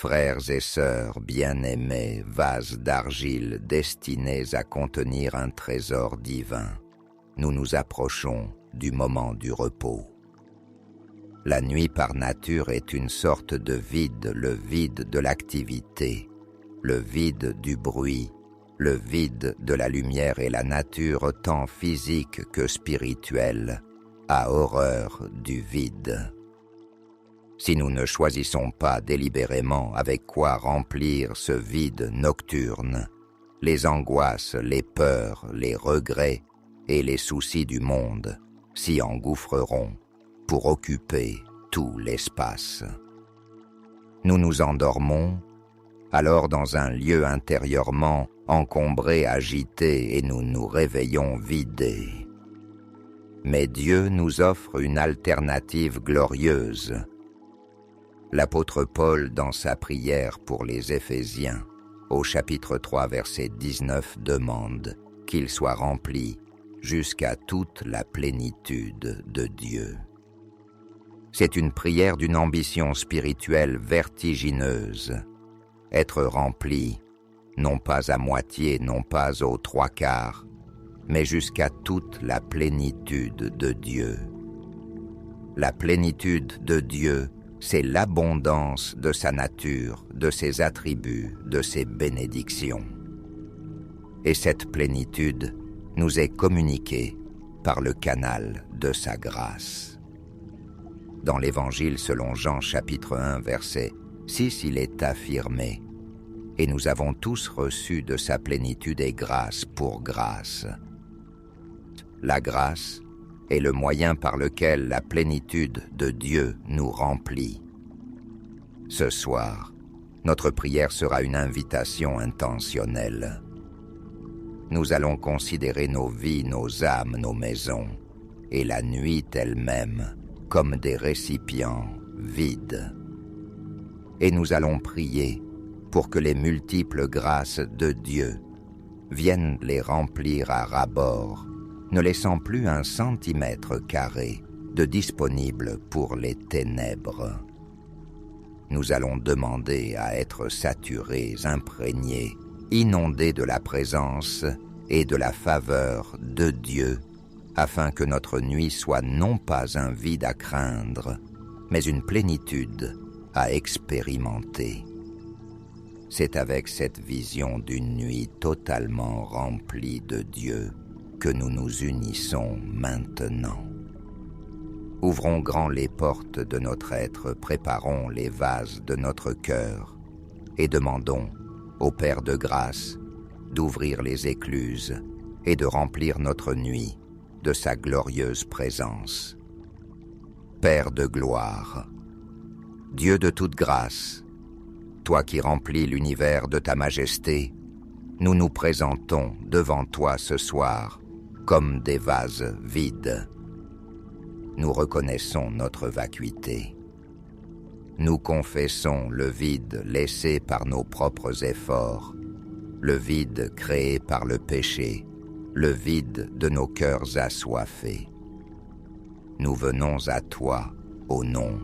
Frères et sœurs bien-aimés, vases d'argile destinés à contenir un trésor divin, nous nous approchons du moment du repos. La nuit par nature est une sorte de vide, le vide de l'activité, le vide du bruit, le vide de la lumière, et la nature, tant physique que spirituelle, a horreur du vide. Si nous ne choisissons pas délibérément avec quoi remplir ce vide nocturne, les angoisses, les peurs, les regrets et les soucis du monde s'y engouffreront pour occuper tout l'espace. Nous nous endormons, alors dans un lieu intérieurement encombré, agité, et nous nous réveillons vidés. Mais Dieu nous offre une alternative glorieuse. L'apôtre Paul, dans sa prière pour les Éphésiens, au chapitre 3, verset 19, demande qu'ils soient remplis jusqu'à toute la plénitude de Dieu. C'est une prière d'une ambition spirituelle vertigineuse. Être rempli, non pas à moitié, non pas aux trois quarts, mais jusqu'à toute la plénitude de Dieu. La plénitude de Dieu, c'est l'abondance de sa nature, de ses attributs, de ses bénédictions. Et cette plénitude nous est communiquée par le canal de sa grâce. Dans l'Évangile selon Jean chapitre 1 verset 6, il est affirmé « Et nous avons tous reçu de sa plénitude et grâce pour grâce ». La grâce est le moyen par lequel la plénitude de Dieu nous remplit. Ce soir, notre prière sera une invitation intentionnelle. Nous allons considérer nos vies, nos âmes, nos maisons, et la nuit elle-même comme des récipients vides. Et nous allons prier pour que les multiples grâces de Dieu viennent les remplir à ras-bord, ne laissant plus un centimètre carré de disponible pour les ténèbres. Nous allons demander à être saturés, imprégnés, inondés de la présence et de la faveur de Dieu, afin que notre nuit soit non pas un vide à craindre, mais une plénitude à expérimenter. C'est avec cette vision d'une nuit totalement remplie de Dieu que nous nous unissons maintenant. Ouvrons grand les portes de notre être, préparons les vases de notre cœur et demandons au Père de grâce d'ouvrir les écluses et de remplir notre nuit de sa glorieuse présence. Père de gloire, Dieu de toute grâce, toi qui remplis l'univers de ta majesté, nous nous présentons devant toi ce soir comme des vases vides. Nous reconnaissons notre vacuité. Nous confessons le vide laissé par nos propres efforts, le vide créé par le péché, le vide de nos cœurs assoiffés. Nous venons à toi au nom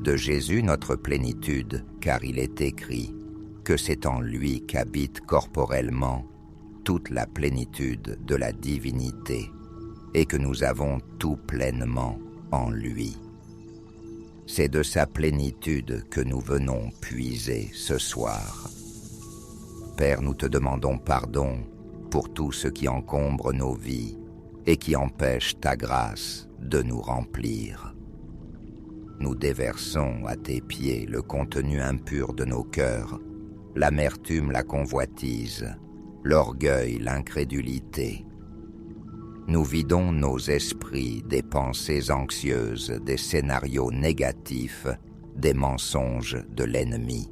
de Jésus notre plénitude, car il est écrit que c'est en lui qu'habite corporellement toute la plénitude de la divinité et que nous avons tout pleinement en lui. C'est de sa plénitude que nous venons puiser ce soir. Père, nous te demandons pardon pour tout ce qui encombre nos vies et qui empêche ta grâce de nous remplir. Nous déversons à tes pieds le contenu impur de nos cœurs, l'amertume, la convoitise, l'orgueil, l'incrédulité. Nous vidons nos esprits des pensées anxieuses, des scénarios négatifs, des mensonges de l'ennemi.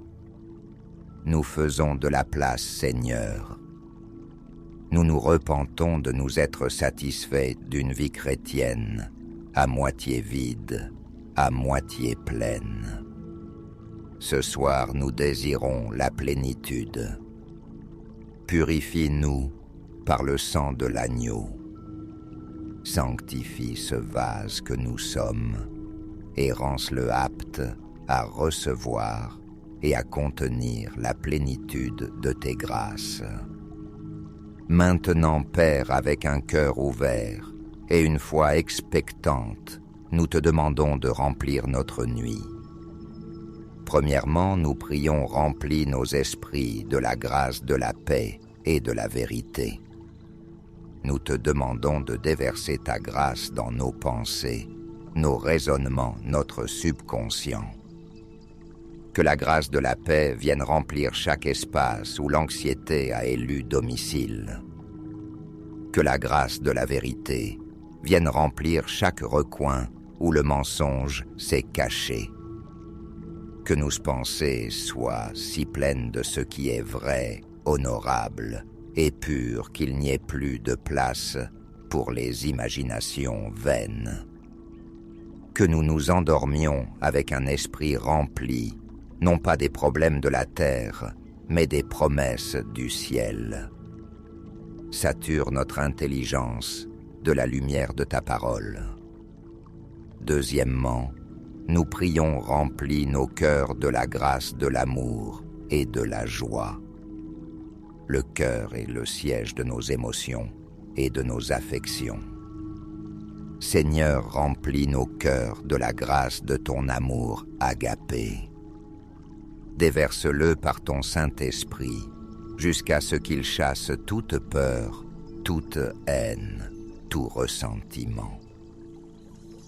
Nous faisons de la place, Seigneur. Nous nous repentons de nous être satisfaits d'une vie chrétienne, à moitié vide, à moitié pleine. Ce soir, nous désirons la plénitude. Purifie-nous par le sang de l'agneau. Sanctifie ce vase que nous sommes et rends-le apte à recevoir et à contenir la plénitude de tes grâces. Maintenant, Père, avec un cœur ouvert et une foi expectante, nous te demandons de remplir notre nuit. Premièrement, nous prions, remplis nos esprits de la grâce de la paix et de la vérité. Nous te demandons de déverser ta grâce dans nos pensées, nos raisonnements, notre subconscient. Que la grâce de la paix vienne remplir chaque espace où l'anxiété a élu domicile. Que la grâce de la vérité vienne remplir chaque recoin où le mensonge s'est caché. Que nos pensées soient si pleines de ce qui est vrai, honorable et pur qu'il n'y ait plus de place pour les imaginations vaines. Que nous nous endormions avec un esprit rempli, non pas des problèmes de la terre, mais des promesses du ciel. Sature notre intelligence de la lumière de ta parole. Deuxièmement, nous prions, remplis nos cœurs de la grâce de l'amour et de la joie. Le cœur est le siège de nos émotions et de nos affections. Seigneur, remplis nos cœurs de la grâce de ton amour agapé. Déverse-le par ton Saint-Esprit, jusqu'à ce qu'il chasse toute peur, toute haine, tout ressentiment.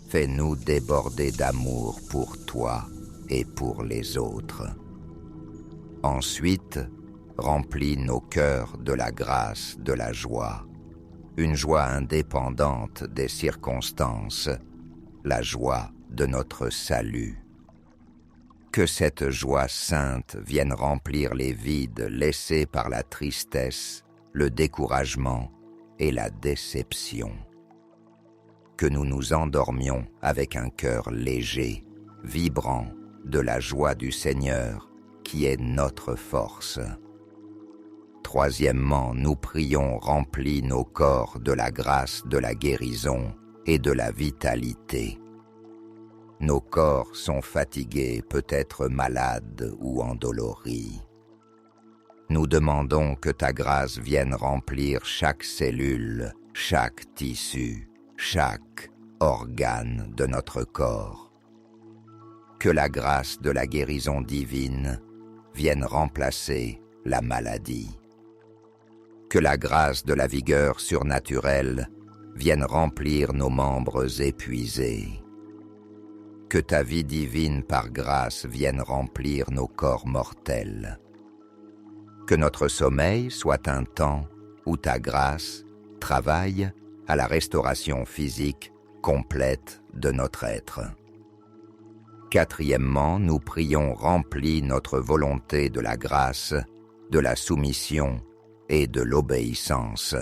Fais-nous déborder d'amour pour toi et pour les autres. Ensuite, remplis nos cœurs de la grâce de la joie, une joie indépendante des circonstances, la joie de notre salut. Que cette joie sainte vienne remplir les vides laissés par la tristesse, le découragement et la déception. Que nous nous endormions avec un cœur léger, vibrant de la joie du Seigneur, qui est notre force. Troisièmement, nous prions, remplis nos corps de la grâce de la guérison et de la vitalité. Nos corps sont fatigués, peut-être malades ou endoloris. Nous demandons que ta grâce vienne remplir chaque cellule, chaque tissu, chaque organe de notre corps. Que la grâce de la guérison divine vienne remplacer la maladie. Que la grâce de la vigueur surnaturelle vienne remplir nos membres épuisés. Que ta vie divine par grâce vienne remplir nos corps mortels. Que notre sommeil soit un temps où ta grâce travaille à la restauration physique complète de notre être. Quatrièmement, nous prions, remplis notre volonté de la grâce, de la soumission et de l'obéissance.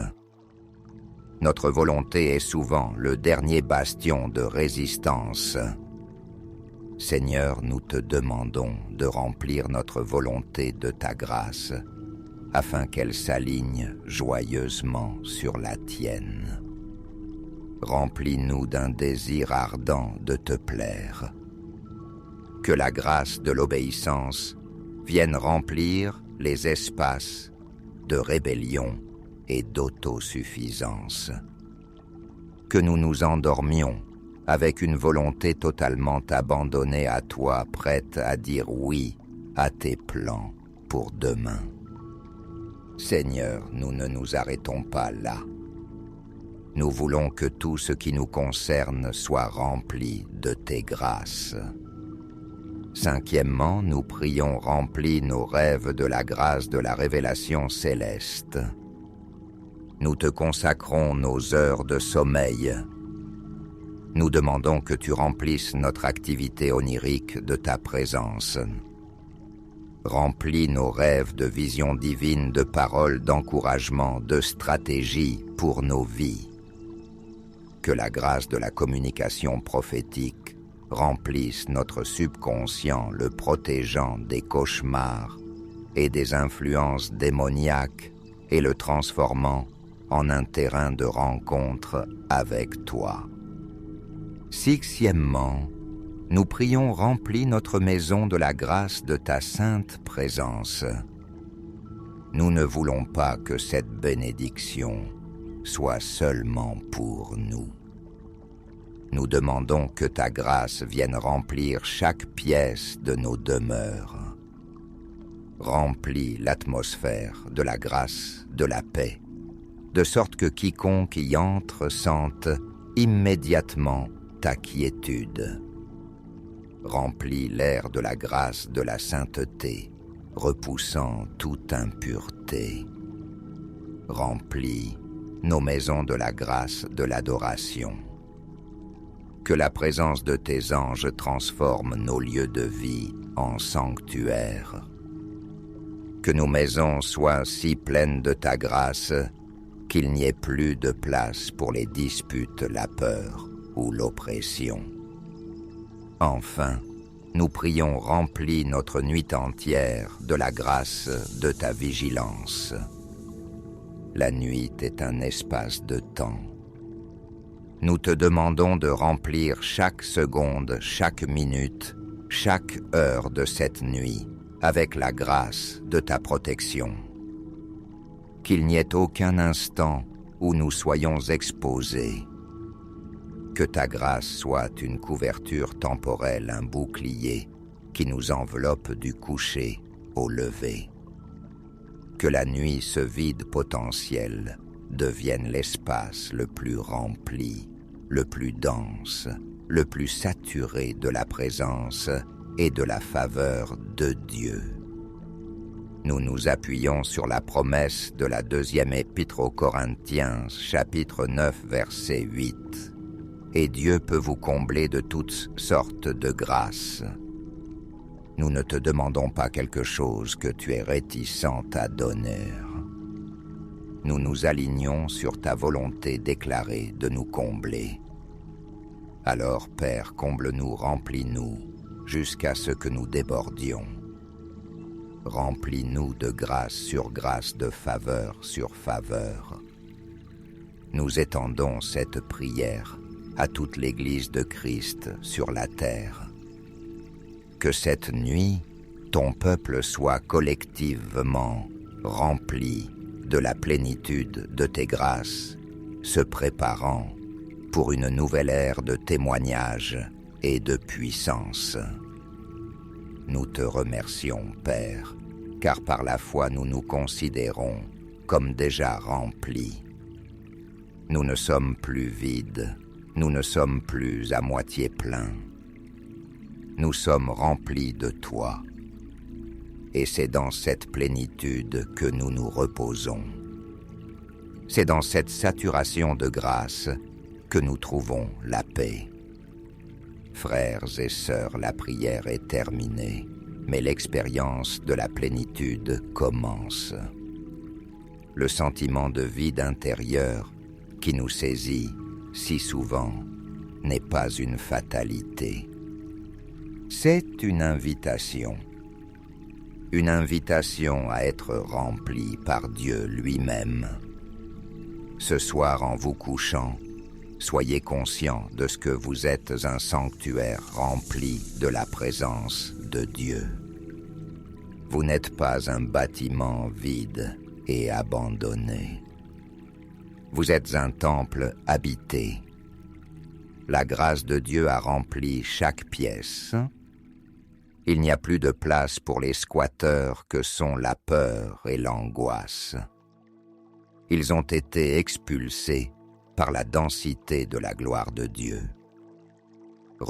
Notre volonté est souvent le dernier bastion de résistance. Seigneur, nous te demandons de remplir notre volonté de ta grâce, afin qu'elle s'aligne joyeusement sur la tienne. Remplis-nous d'un désir ardent de te plaire. Que la grâce de l'obéissance vienne remplir les espaces de rébellion et d'autosuffisance. Que nous nous endormions avec une volonté totalement abandonnée à toi, prête à dire oui à tes plans pour demain. Seigneur, nous ne nous arrêtons pas là. Nous voulons que tout ce qui nous concerne soit rempli de tes grâces. Cinquièmement, nous prions, remplis nos rêves de la grâce de la révélation céleste. Nous te consacrons nos heures de sommeil. Nous demandons que tu remplisses notre activité onirique de ta présence. Remplis nos rêves de visions divines, de paroles d'encouragement, de stratégies pour nos vies. Que la grâce de la communication prophétique remplisse notre subconscient, le protégeant des cauchemars et des influences démoniaques et le transformant en un terrain de rencontre avec toi. Sixièmement, nous prions, remplis notre maison de la grâce de ta sainte présence. Nous ne voulons pas que cette bénédiction soit seulement pour nous. Nous demandons que ta grâce vienne remplir chaque pièce de nos demeures. Remplis l'atmosphère de la grâce, de la paix, de sorte que quiconque y entre sente immédiatement ta quiétude. Remplis l'air de la grâce, de la sainteté, repoussant toute impureté. Remplis nos maisons de la grâce, de l'adoration. Que la présence de tes anges transforme nos lieux de vie en sanctuaires. Que nos maisons soient si pleines de ta grâce qu'il n'y ait plus de place pour les disputes, la peur ou l'oppression. Enfin, nous prions, remplis notre nuit entière de la grâce de ta vigilance. La nuit est un espace de temps. Nous te demandons de remplir chaque seconde, chaque minute, chaque heure de cette nuit avec la grâce de ta protection. Qu'il n'y ait aucun instant où nous soyons exposés. Que ta grâce soit une couverture temporelle, un bouclier qui nous enveloppe du coucher au lever. Que la nuit, ce vide potentiel, devienne l'espace le plus rempli, le plus dense, le plus saturé de la présence et de la faveur de Dieu. Nous nous appuyons sur la promesse de la deuxième épître aux Corinthiens, chapitre 9, verset 8. Et Dieu peut vous combler de toutes sortes de grâces. Nous ne te demandons pas quelque chose que tu es réticente à donner. Nous nous alignons sur ta volonté déclarée de nous combler. Alors, Père, comble-nous, remplis-nous, jusqu'à ce que nous débordions. Remplis-nous de grâce sur grâce, de faveur sur faveur. Nous étendons cette prière à toute l'Église de Christ sur la terre. Que cette nuit, ton peuple soit collectivement rempli de la plénitude de tes grâces, se préparant pour une nouvelle ère de témoignage et de puissance. Nous te remercions, Père, car par la foi nous nous considérons comme déjà remplis. Nous ne sommes plus vides, nous ne sommes plus à moitié pleins. Nous sommes remplis de toi, et c'est dans cette plénitude que nous nous reposons. C'est dans cette saturation de grâce que nous trouvons la paix. Frères et sœurs, la prière est terminée, mais l'expérience de la plénitude commence. Le sentiment de vide intérieur qui nous saisit si souvent n'est pas une fatalité. C'est une invitation à être rempli par Dieu lui-même. Ce soir, en vous couchant, soyez conscients de ce que vous êtes, un sanctuaire rempli de la présence de Dieu. Vous n'êtes pas un bâtiment vide et abandonné. Vous êtes un temple habité. La grâce de Dieu a rempli chaque pièce. Il n'y a plus de place pour les squatteurs que sont la peur et l'angoisse. Ils ont été expulsés par la densité de la gloire de Dieu.